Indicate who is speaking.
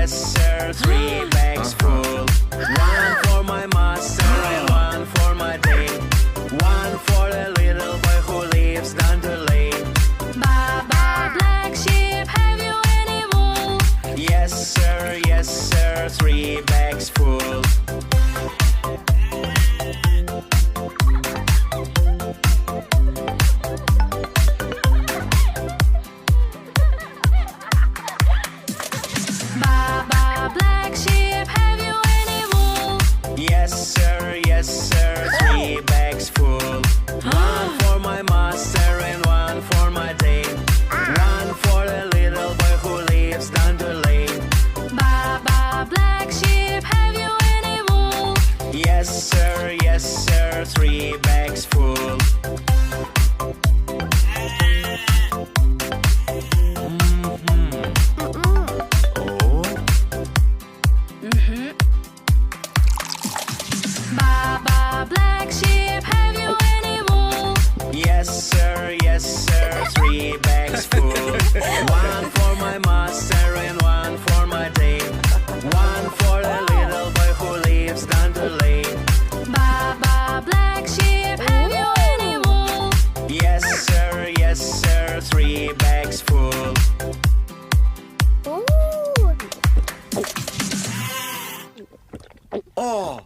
Speaker 1: yes sir, 3 bags full. One for my master and one for my dame. One for the little boy who lives down the lane.
Speaker 2: Baba, black sheep, have you any wool?
Speaker 1: Yes sir, 3 bags full.
Speaker 2: Baba, black sheep, have you any wool?
Speaker 1: Yes sir, 3 bags full. One for my master and one for my dame. One for the little boy who lives down the lane.
Speaker 2: Baba, black sheep, have you any wool?
Speaker 1: Yes sir, 3 bags full.
Speaker 2: Baba, black sheep, have you any wool?
Speaker 1: Yes sir, 3 bags full. One for my master and one for my dame. One for the little boy who lives down the lane.
Speaker 2: Baba, black sheep, have you any wool?
Speaker 1: Yes sir, 3 bags full. Oh!